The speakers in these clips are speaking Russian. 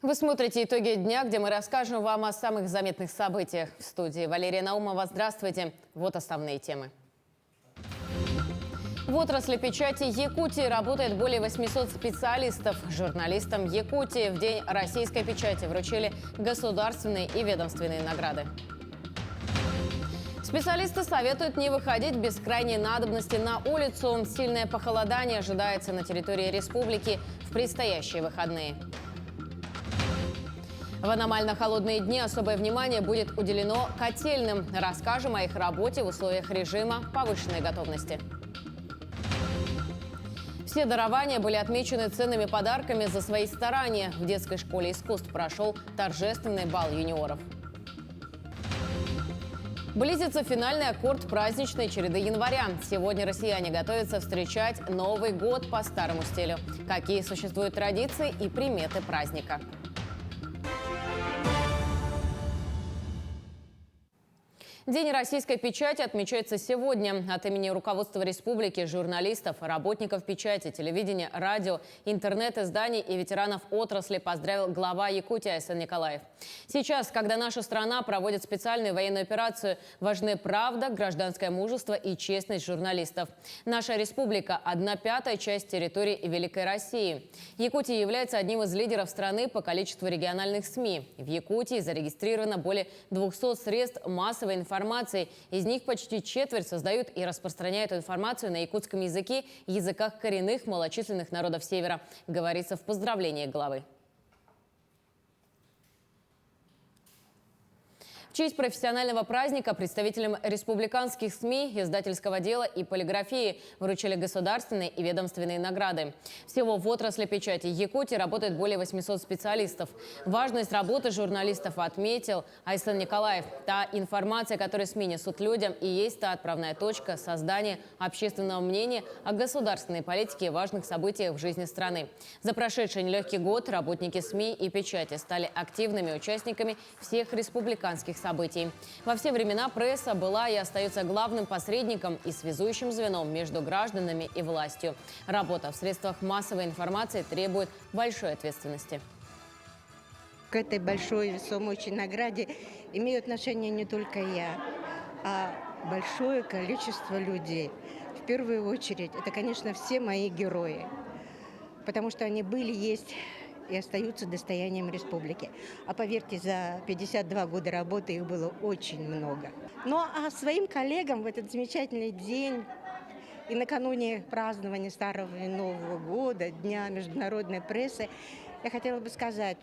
Вы смотрите «Итоги дня», где мы расскажем вам о самых заметных событиях. В студии Валерия Наумова. Здравствуйте. Вот основные темы. В отрасли печати Якутии работает более 800 специалистов. Журналистам Якутии в День российской печати вручили государственные и ведомственные награды. Специалисты советуют не выходить без крайней надобности на улицу. Сильное похолодание ожидается на территории республики в предстоящие выходные. В аномально холодные дни особое внимание будет уделено котельным. Расскажем о их работе в условиях режима повышенной готовности. Все дарования были отмечены ценными подарками за свои старания. В детской школе искусств прошел торжественный бал юниоров. Близится финальный аккорд праздничной череды января. Сегодня россияне готовятся встречать Новый год по старому стилю. Какие существуют традиции и приметы праздника? День российской печати отмечается сегодня. От имени руководства республики, журналистов, работников печати, телевидения, радио, интернет-изданий и ветеранов отрасли поздравил глава Якутии Айсан Николаев. Сейчас, когда наша страна проводит специальную военную операцию, важны правда, гражданское мужество и честность журналистов. Наша республика – 1/5 часть территории Великой России. Якутия является одним из лидеров страны по количеству региональных СМИ. В Якутии зарегистрировано более 200 средств массовой информации. Из них почти четверть создают и распространяют информацию на якутском языке и языках коренных малочисленных народов Севера, говорится в поздравлении главы. В честь профессионального праздника представителям республиканских СМИ, издательского дела и полиграфии вручили государственные и ведомственные награды. Всего в отрасли печати Якутии работает более 800 специалистов. Важность работы журналистов отметил Айсан Николаев. Та информация, которую СМИ несут людям, и есть та отправная точка создания общественного мнения о государственной политике и важных событиях в жизни страны. За прошедший нелегкий год работники СМИ и печати стали активными участниками всех республиканских событий. Во все времена пресса была и остается главным посредником и связующим звеном между гражданами и властью. Работа в средствах массовой информации требует большой ответственности. К этой большой весомой очень награде имею отношение не только я, а большое количество людей. В первую очередь, это, конечно, все мои герои, потому что они были, есть и остаются достоянием республики. А поверьте, за 52 года работы их было очень много. Ну а своим коллегам в этот замечательный день и накануне празднования Старого и Нового года, Дня международной прессы, я хотела бы сказать: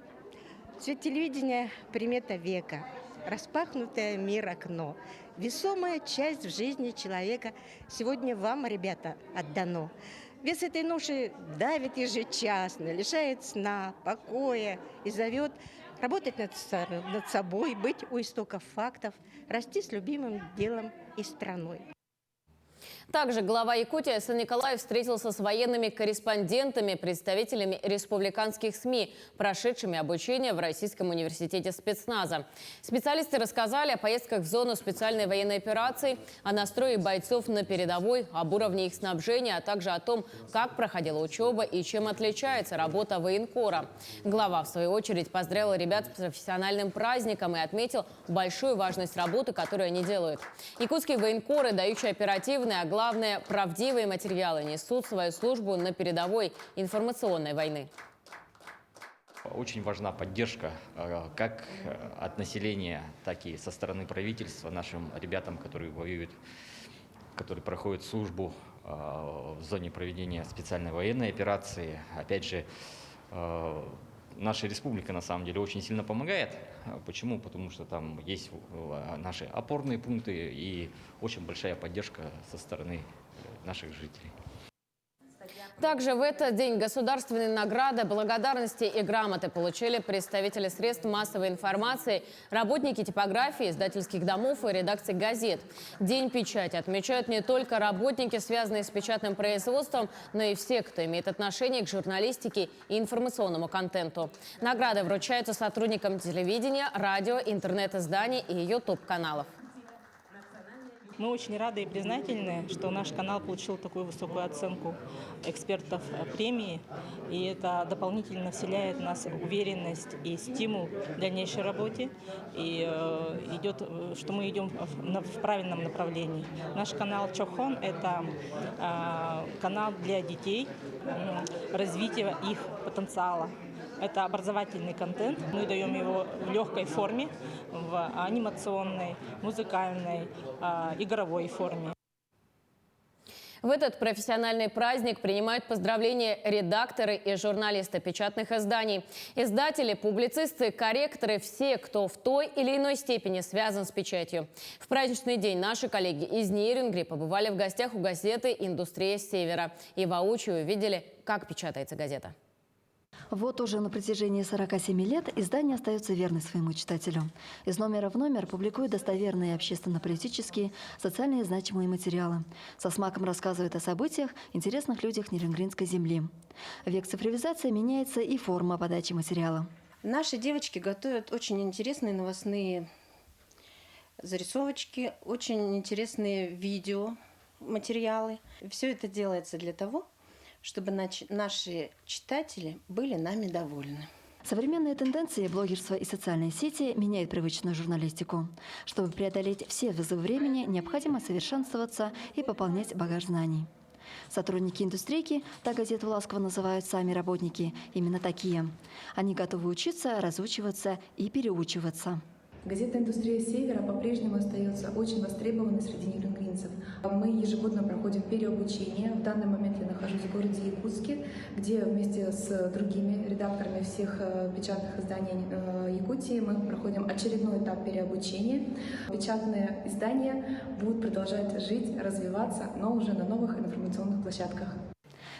цвет телевидения – примета века, распахнутое мир окно. Весомая часть в жизни человека сегодня вам, ребята, отдано. Вес этой ноши давит ежечасно, лишает сна, покоя и зовет работать над собой, быть у истоков фактов, расти с любимым делом и страной. Также глава Якутии Айсан Николаев встретился с военными корреспондентами, представителями республиканских СМИ, прошедшими обучение в Российском университете спецназа. Специалисты рассказали о поездках в зону специальной военной операции, о настрое бойцов на передовой, об уровне их снабжения, а также о том, как проходила учеба и чем отличается работа военкора. Глава, в свою очередь, поздравил ребят с профессиональным праздником и отметил большую важность работы, которую они делают. Якутские военкоры, дающие оперативные, а главное, правдивые материалы, несут свою службу на передовой информационной войны. Очень важна поддержка как от населения, так и со стороны правительства нашим ребятам, которые воюют, которые проходят службу в зоне проведения специальной военной операции. Опять же, наша республика на самом деле очень сильно помогает. Почему? Потому что там есть наши опорные пункты и очень большая поддержка со стороны наших жителей. Также в этот день государственные награды, благодарности и грамоты получили представители средств массовой информации, работники типографии, издательских домов и редакций газет. День печати отмечают не только работники, связанные с печатным производством, но и все, кто имеет отношение к журналистике и информационному контенту. Награды вручаются сотрудникам телевидения, радио, интернет-изданий и YouTube-каналов. Мы очень рады и признательны, что наш канал получил такую высокую оценку экспертов премии. И это дополнительно вселяет в нас уверенность и стимул в дальнейшей работе. И что мы идем в правильном направлении. Наш канал Чохон – это канал для детей, развития их потенциала. Это образовательный контент. Мы даем его в легкой форме, в анимационной, музыкальной, игровой форме. В этот профессиональный праздник принимают поздравления редакторы и журналисты печатных изданий. Издатели, публицисты, корректоры – все, кто в той или иной степени связан с печатью. В праздничный день наши коллеги из Нейрингри побывали в гостях у газеты «Индустрия Севера» и воочию увидели, как печатается газета. Вот уже на протяжении 47 лет издание остается верной своему читателю. Из номера в номер публикует достоверные общественно-политические, социально значимые материалы. Со смаком рассказывает о событиях, интересных людях Нейрингринской земли. Век цифровизации меняется и форма подачи материала. Наши девочки готовят очень интересные новостные зарисовочки, очень интересные видеоматериалы. Все это делается для того, чтобы наши читатели были нами довольны. Современные тенденции, блогерства и социальные сети меняют привычную журналистику. Чтобы преодолеть все вызовы времени, необходимо совершенствоваться и пополнять багаж знаний. Сотрудники индустрийки, так газету ласково называют сами работники, именно такие. Они готовы учиться, разучиваться и переучиваться. Газета «Индустрия Севера» по-прежнему остается очень востребованной среди нейрингринцев. Мы ежегодно проходим переобучение. В данный момент я нахожусь в городе Якутске, где вместе с другими редакторами всех печатных изданий Якутии мы проходим очередной этап переобучения. Печатные издания будут продолжать жить, развиваться, но уже на новых информационных площадках.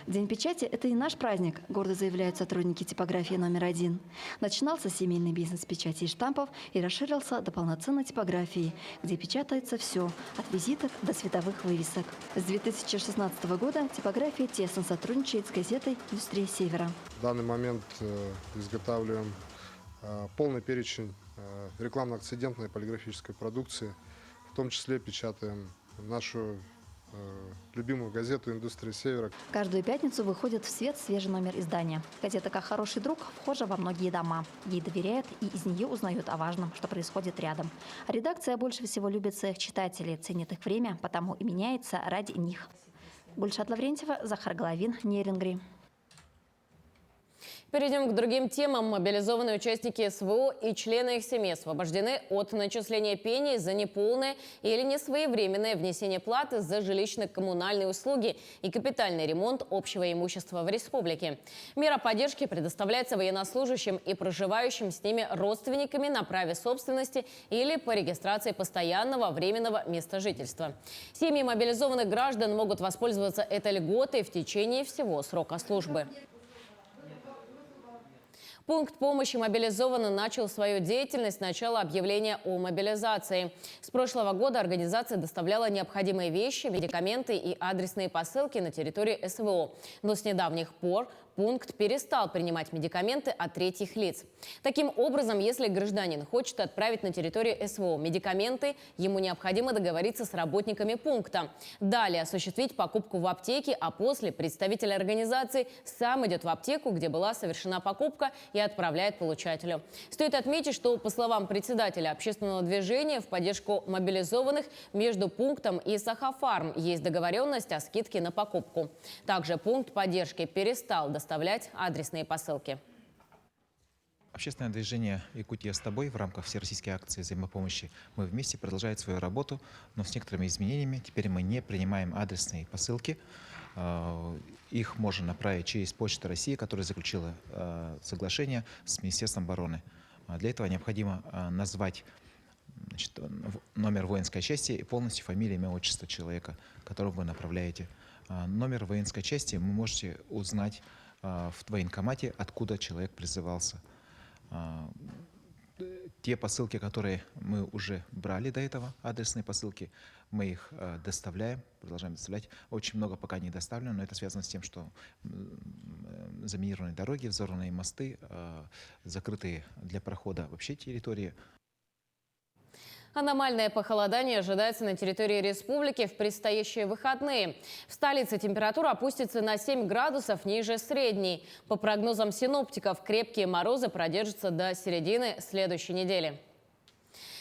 День печати – это и наш праздник, гордо заявляют сотрудники типографии номер 1. Начинался семейный бизнес печати и штампов и расширился до полноценной типографии, где печатается все – от визиток до световых вывесок. С 2016 года типография тесно сотрудничает с газетой «Индустрия Севера». В данный момент изготавливаем полный перечень рекламно-акцидентной полиграфической продукции, в том числе печатаем нашу любимую газету «Индустрия Севера». Каждую пятницу выходит в свет свежий номер издания. Газета «Как хороший друг» вхожа во многие дома. Ей доверяют и из нее узнают о важном, что происходит рядом. А редакция больше всего любит своих читателей, ценит их время, потому и меняется ради них. Гульшат Лаврентьева, Захар Головин, Нейрингри. Перейдем к другим темам. Мобилизованные участники СВО и члены их семей освобождены от начисления пений за неполное или несвоевременное внесение платы за жилищно-коммунальные услуги и капитальный ремонт общего имущества в республике. Мера поддержки предоставляется военнослужащим и проживающим с ними родственниками на праве собственности или по регистрации постоянного временного места жительства. Семьи мобилизованных граждан могут воспользоваться этой льготой в течение всего срока службы. Пункт помощи мобилизованным начал свою деятельность с начала объявления о мобилизации. С прошлого года организация доставляла необходимые вещи, медикаменты и адресные посылки на территории СВО. Но с недавних пор пункт перестал принимать медикаменты от третьих лиц. Таким образом, если гражданин хочет отправить на территорию СВО медикаменты, ему необходимо договориться с работниками пункта. Далее осуществить покупку в аптеке, а после представитель организации сам идет в аптеку, где была совершена покупка, и отправляет получателю. Стоит отметить, что, по словам председателя общественного движения в поддержку мобилизованных, между пунктом и Сахафарм есть договоренность о скидке на покупку. Также пункт поддержки перестал доставлять адресные посылки. Общественное движение «Якутия с тобой» в рамках всероссийской акции взаимопомощи «Мы вместе» продолжает свою работу, но с некоторыми изменениями. Теперь мы не принимаем адресные посылки. Их можно направить через Почту России, которая заключила соглашение с Министерством обороны. Для этого необходимо назвать, значит, номер воинской части и полностью фамилия, имя, отчество человека, которого вы направляете. Номер воинской части вы можете узнать в военкомате, откуда человек призывался. Те посылки, которые мы уже брали до этого, адресные посылки, мы их доставляем, продолжаем доставлять. Очень много пока не доставлено, но это связано с тем, что заминированные дороги, взорванные мосты, закрытые для прохода вообще территории. Аномальное похолодание ожидается на территории республики в предстоящие выходные. В столице температура опустится на 7 градусов ниже средней. По прогнозам синоптиков, крепкие морозы продержатся до середины следующей недели.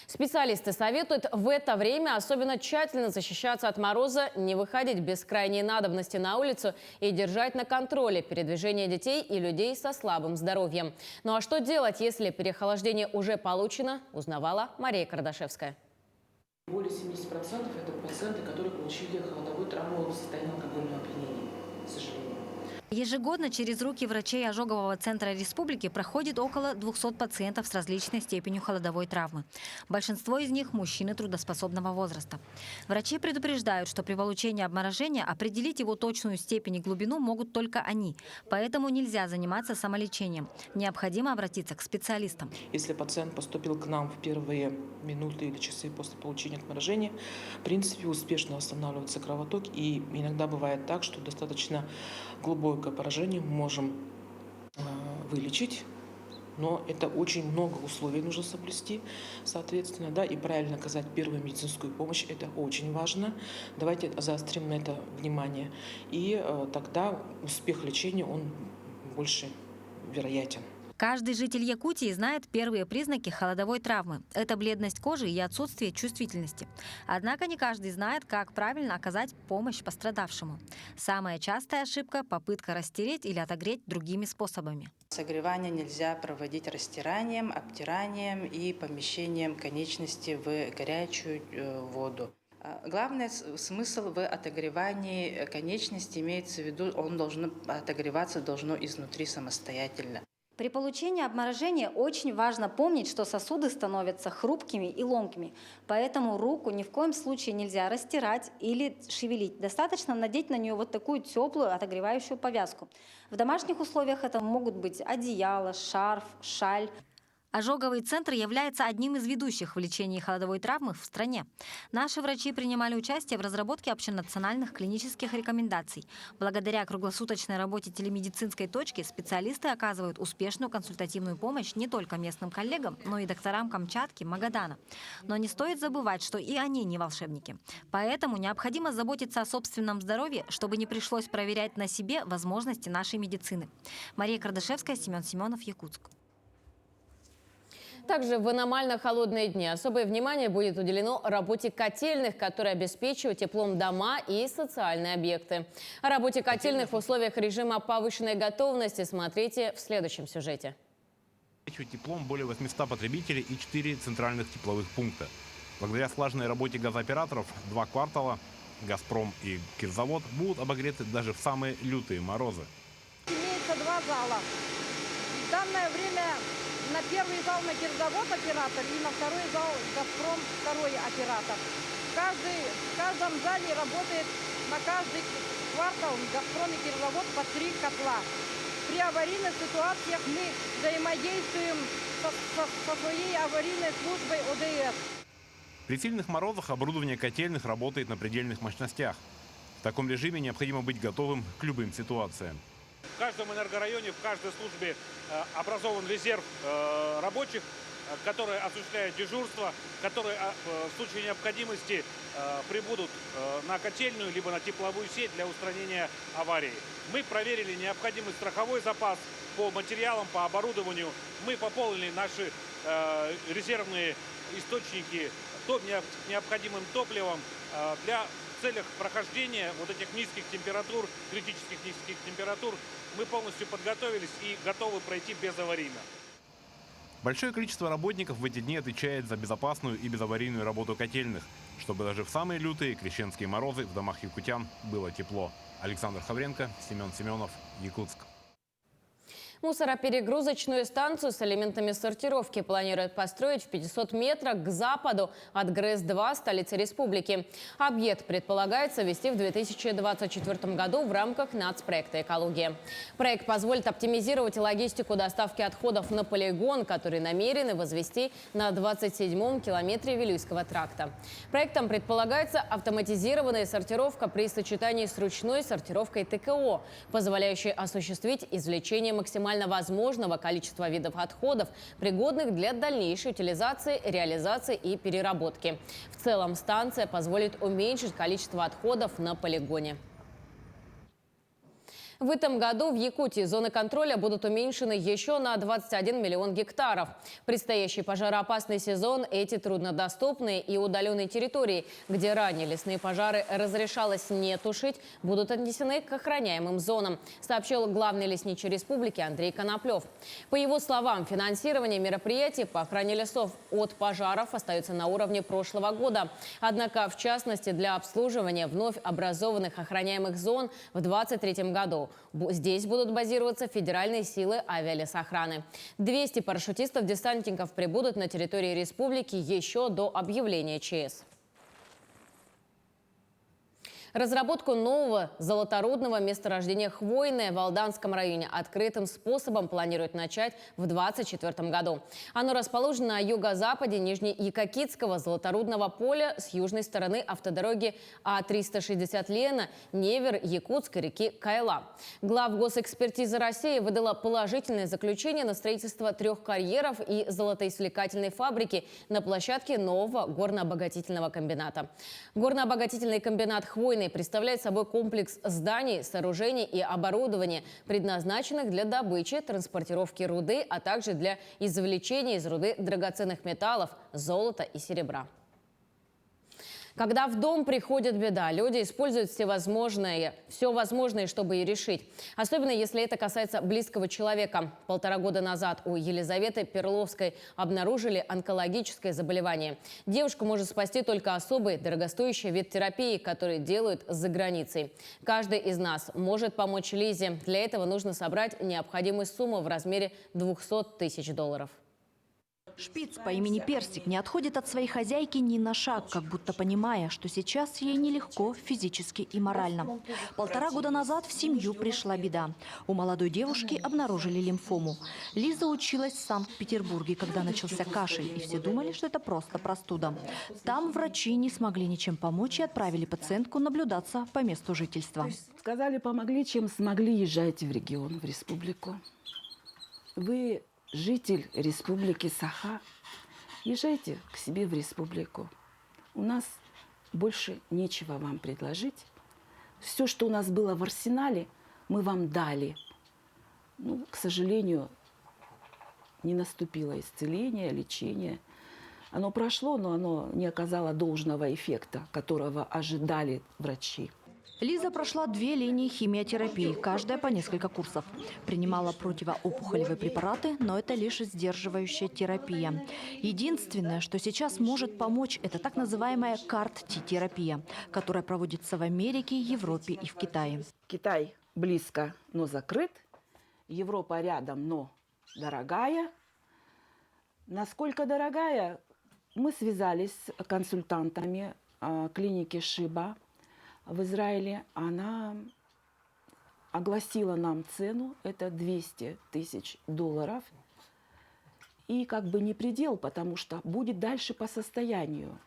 Специалисты советуют в это время особенно тщательно защищаться от мороза, не выходить без крайней надобности на улицу и держать на контроле передвижение детей и людей со слабым здоровьем. Ну а что делать, если переохлаждение уже получено, узнавала Мария Кардашевская. Более 70% это пациенты, которые получили холодовую травму в состоянии алкогольного опьянения, к сожалению. Ежегодно через руки врачей ожогового центра республики проходит около 200 пациентов с различной степенью холодовой травмы. Большинство из них – мужчины трудоспособного возраста. Врачи предупреждают, что при получении обморожения определить его точную степень и глубину могут только они. Поэтому нельзя заниматься самолечением. Необходимо обратиться к специалистам. Если пациент поступил к нам в первые минуты или часы после получения обморожения, в принципе, успешно восстанавливается кровоток. И иногда бывает так, что достаточно глубокое поражение мы можем вылечить, но это очень много условий нужно соблюсти, соответственно, да, и правильно оказать первую медицинскую помощь, это очень важно. Давайте заострим на это внимание, и тогда успех лечения, он больше вероятен. Каждый житель Якутии знает первые признаки холодовой травмы. Это бледность кожи и отсутствие чувствительности. Однако не каждый знает, как правильно оказать помощь пострадавшему. Самая частая ошибка – попытка растереть или отогреть другими способами. Согревание нельзя проводить растиранием, обтиранием и помещением конечности в горячую воду. Главный смысл в отогревании конечности имеется в виду, он должен отогреваться изнутри самостоятельно. При получении обморожения очень важно помнить, что сосуды становятся хрупкими и ломкими. Поэтому руку ни в коем случае нельзя растирать или шевелить. Достаточно надеть на нее вот такую теплую отогревающую повязку. В домашних условиях это могут быть одеяло, шарф, шаль. Ожоговый центр является одним из ведущих в лечении холодовой травмы в стране. Наши врачи принимали участие в разработке общенациональных клинических рекомендаций. Благодаря круглосуточной работе телемедицинской точки специалисты оказывают успешную консультативную помощь не только местным коллегам, но и докторам Камчатки, Магадана. Но не стоит забывать, что и они не волшебники. Поэтому необходимо заботиться о собственном здоровье, чтобы не пришлось проверять на себе возможности нашей медицины. Мария Кардашевская, Семен Семенов, Якутск. Также в аномально холодные дни особое внимание будет уделено работе котельных, которые обеспечивают теплом дома и социальные объекты. О работе котельных в условиях режима повышенной готовности смотрите в следующем сюжете. Теплом более 800 потребителей и 4 центральных тепловых пункта. Благодаря слаженной работе газооператоров 2 квартала «Газпром» и «Кирзавод» будут обогреты даже в самые лютые морозы. Имеется 2 зала. В данное время на первый зал на Кирзавод оператор и на второй зал «Газпром» второй оператор. В каждом зале работает на каждый квартал «Газпром» и Кирзавод по 3 котла. При аварийных ситуациях мы взаимодействуем со своей аварийной службой ОДС. При сильных морозах оборудование котельных работает на предельных мощностях. В таком режиме необходимо быть готовым к любым ситуациям. В каждом энергорайоне, в каждой службе образован резерв рабочих, которые осуществляют дежурство, которые в случае необходимости прибудут на котельную либо на тепловую сеть для устранения аварии. Мы проверили необходимый страховой запас по материалам, по оборудованию. Мы пополнили наши резервные источники необходимым топливом для в целях прохождения вот этих низких температур, критических низких температур. Мы полностью подготовились и готовы пройти безаварийно. Большое количество работников в эти дни отвечает за безопасную и безаварийную работу котельных, чтобы даже в самые лютые крещенские морозы в домах якутян было тепло. Александр Хавренко, Семен Семенов, Якутск. Мусороперегрузочную станцию с элементами сортировки планируют построить в 500 метрах к западу от ГРЭС-2 столицы республики. Объект предполагается ввести в 2024 году в рамках нацпроекта «Экология». Проект позволит оптимизировать логистику доставки отходов на полигон, который намерены возвести на 27-м километре Вилюйского тракта. Проектом предполагается автоматизированная сортировка при сочетании с ручной сортировкой ТКО, позволяющей осуществить извлечение максимального максимально возможного количества видов отходов, пригодных для дальнейшей утилизации, реализации и переработки. В целом станция позволит уменьшить количество отходов на полигоне. В этом году в Якутии зоны контроля будут уменьшены еще на 21 миллион гектаров. Предстоящий пожароопасный сезон эти труднодоступные и удаленные территории, где ранее лесные пожары разрешалось не тушить, будут отнесены к охраняемым зонам, сообщил главный лесничий республики Андрей Коноплев. По его словам, финансирование мероприятий по охране лесов от пожаров остается на уровне прошлого года. Однако, в частности, для обслуживания вновь образованных охраняемых зон в 2023 году здесь будут базироваться федеральные силы авиалесохраны. 200 парашютистов-десантников прибудут на территории республики еще до объявления ЧС. Разработку нового золоторудного месторождения «Хвойное» в Алданском районе открытым способом планируют начать в 2024 году. Оно расположено на юго-западе Нижнеякокитского золоторудного поля с южной стороны автодороги А-360 Лена-Невер-Якутской реки Кайла. Главгосэкспертиза России выдала положительное заключение на строительство 3 карьеров и золотоизвлекательной фабрики на площадке нового горно-обогатительного комбината. Горно-обогатительный комбинат «Хвойный» представляет собой комплекс зданий, сооружений и оборудования, предназначенных для добычи, транспортировки руды, а также для извлечения из руды драгоценных металлов, золота и серебра. Когда в дом приходит беда, люди используют все возможное, чтобы ее решить. Особенно, если это касается близкого человека. 1,5 года назад у Елизаветы Перловской обнаружили онкологическое заболевание. Девушку может спасти только особый дорогостоящий вид терапии, который делают за границей. Каждый из нас может помочь Лизе. Для этого нужно собрать необходимую сумму в размере $200 000. Шпиц по имени Персик не отходит от своей хозяйки ни на шаг, как будто понимая, что сейчас ей нелегко физически и морально. 1,5 года назад в семью пришла беда. У молодой девушки обнаружили лимфому. Лиза училась в Санкт-Петербурге, когда начался кашель, и все думали, что это просто простуда. Там врачи не смогли ничем помочь и отправили пациентку наблюдаться по месту жительства. Сказали, помогли, чем смогли, езжайте в регион, в республику. Вы житель республики Саха, езжайте к себе в республику. У нас больше нечего вам предложить. Все, что у нас было в арсенале, мы вам дали. Ну, к сожалению, не наступило исцеление, лечение. Оно прошло, но оно не оказало должного эффекта, которого ожидали врачи. Лиза прошла 2 линии химиотерапии, каждая по несколько курсов. Принимала противоопухолевые препараты, но это лишь сдерживающая терапия. Единственное, что сейчас может помочь, это так называемая CAR-T-терапия, которая проводится в Америке, Европе и в Китае. Китай близко, но закрыт. Европа рядом, но дорогая. Насколько дорогая? Мы связались с консультантами клиники Шиба в Израиле. Она огласила нам цену, это $200 000. И как бы не предел, потому что будет дальше по состоянию.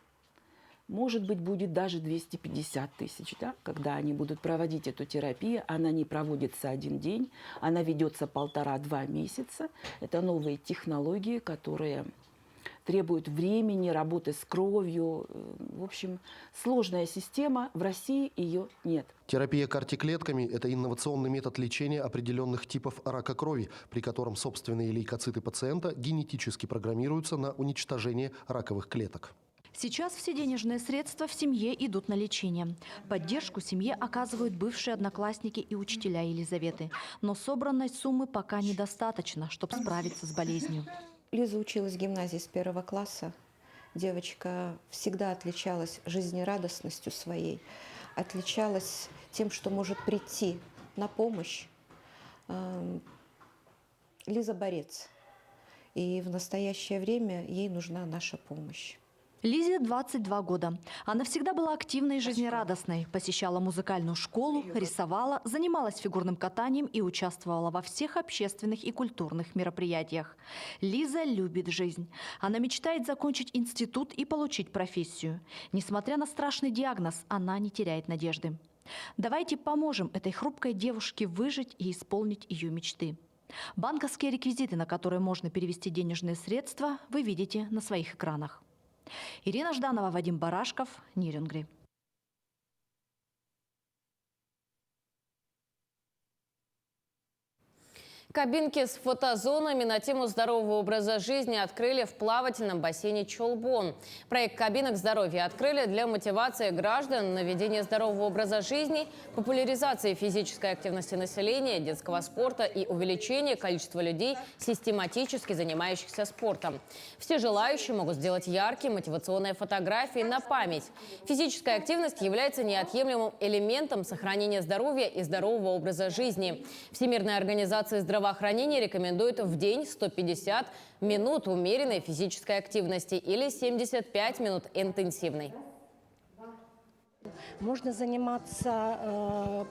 Может быть, будет даже 250 000, да? Когда они будут проводить эту терапию. Она не проводится 1 день, она ведется 1,5-2 месяца. Это новые технологии, которые требуют времени, работы с кровью. В общем, сложная система. В России ее нет. Терапия CAR-T-клетками – это инновационный метод лечения определенных типов рака крови, при котором собственные лейкоциты пациента генетически программируются на уничтожение раковых клеток. Сейчас все денежные средства в семье идут на лечение. Поддержку семье оказывают бывшие одноклассники и учителя Елизаветы. Но собранной суммы пока недостаточно, чтобы справиться с болезнью. Лиза училась в гимназии с 1 класса. Девочка всегда отличалась жизнерадостностью своей, отличалась тем, что может прийти на помощь. Лиза борец, и в настоящее время ей нужна наша помощь. Лизе 22 года. Она всегда была активной и жизнерадостной. Посещала музыкальную школу, рисовала, занималась фигурным катанием и участвовала во всех общественных и культурных мероприятиях. Лиза любит жизнь. Она мечтает закончить институт и получить профессию. Несмотря на страшный диагноз, она не теряет надежды. Давайте поможем этой хрупкой девушке выжить и исполнить ее мечты. Банковские реквизиты, на которые можно перевести денежные средства, вы видите на своих экранах. Ирина Жданова, Вадим Барашков, Нирингри. Кабинки с фотозонами на тему здорового образа жизни открыли в плавательном бассейне Чолбон. Проект кабинок здоровья открыли для мотивации граждан на ведение здорового образа жизни, популяризации физической активности населения, детского спорта и увеличения количества людей, систематически занимающихся спортом. Все желающие могут сделать яркие мотивационные фотографии на память. Физическая активность является неотъемлемым элементом сохранения здоровья и здорового образа жизни. Всемирная организация здравоохранения рекомендует в день 150 минут умеренной физической активности или 75 минут интенсивной. Можно заниматься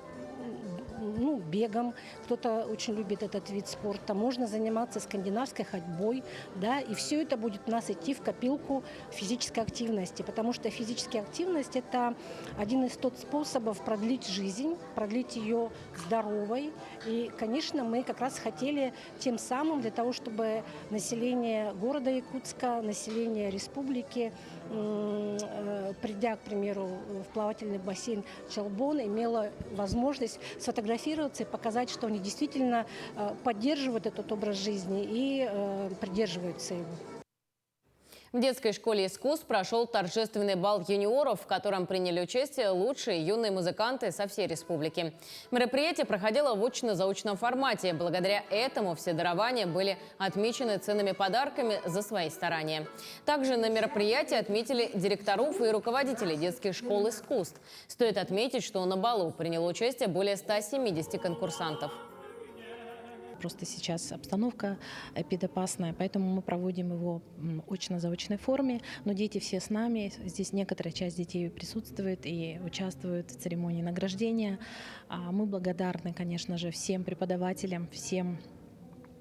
бегом, кто-то очень любит этот вид спорта. Можно заниматься скандинавской ходьбой, да, и все это будет у нас идти в копилку физической активности, потому что физическая активность – это один из тот способов продлить жизнь, продлить ее здоровой. И, конечно, мы как раз хотели тем самым для того, чтобы население города Якутска, население республики, придя, к примеру, в плавательный бассейн Чолбон, имело возможность сфотографироваться и показать, что они действительно поддерживают этот образ жизни и придерживаются его. В детской школе искусств прошел торжественный бал юниоров, в котором приняли участие лучшие юные музыканты со всей республики. Мероприятие проходило в очно-заочном формате. Благодаря этому все дарования были отмечены ценными подарками за свои старания. Также на мероприятии отметили директоров и руководителей детских школ искусств. Стоит отметить, что на балу приняло участие более 170 конкурсантов. Просто сейчас обстановка эпидопасная, поэтому мы проводим его в очно-заочной форме. Но дети все с нами. Здесь некоторая часть детей присутствует и участвует в церемонии награждения. Мы благодарны, конечно же, всем преподавателям, всем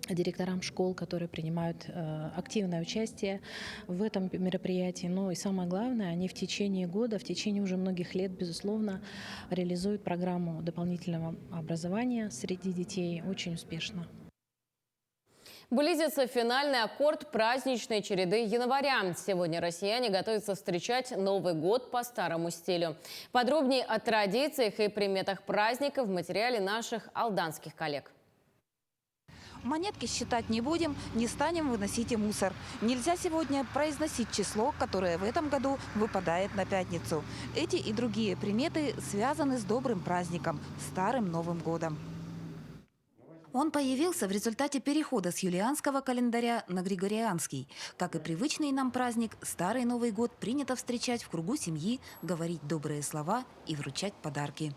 директорам школ, которые принимают активное участие в этом мероприятии. Но и самое главное, они в течение года, в течение уже многих лет, безусловно, реализуют программу дополнительного образования среди детей очень успешно. Близится финальный аккорд праздничной череды января. Сегодня россияне готовятся встречать Новый год по старому стилю. Подробнее о традициях и приметах праздника в материале наших алданских коллег. Монетки считать не будем, не станем выносить и мусор. Нельзя сегодня произносить число, которое в этом году выпадает на пятницу. Эти и другие приметы связаны с добрым праздником – Старым Новым годом. Он появился в результате перехода с юлианского календаря на григорианский. Как и привычный нам праздник, Старый Новый год принято встречать в кругу семьи, говорить добрые слова и вручать подарки.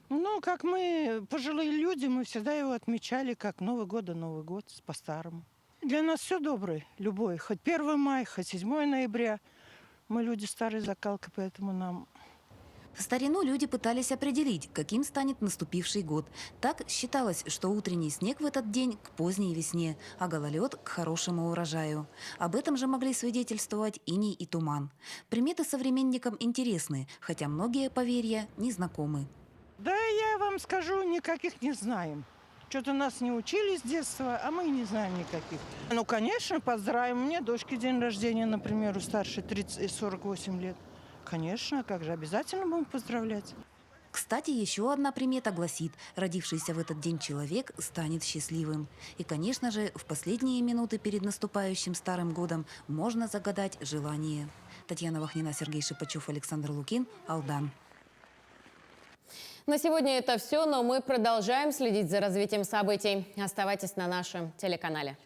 Ну, как мы, пожилые люди, мы всегда его отмечали как Новый год по-старому. Для нас все доброе, любой, хоть 1 мая, хоть 7 ноября. Мы люди старой закалки, поэтому нам... В старину люди пытались определить, каким станет наступивший год. Так считалось, что утренний снег в этот день к поздней весне, а гололед к хорошему урожаю. Об этом же могли свидетельствовать иней и туман. Приметы современникам интересны, хотя многие поверья незнакомы. Да я вам скажу, никаких не знаем. Что-то нас не учили с детства, а мы не знаем никаких. Ну, конечно, поздравим. Мне дочке день рождения, например, у старшей 48 лет. Конечно, как же, обязательно будем поздравлять. Кстати, еще одна примета гласит, родившийся в этот день человек станет счастливым. И, конечно же, в последние минуты перед наступающим Старым годом можно загадать желание. Татьяна Вахнина, Сергей Шипачев, Александр Лукин, Алдан. На сегодня это все, но мы продолжаем следить за развитием событий. Оставайтесь на нашем телеканале.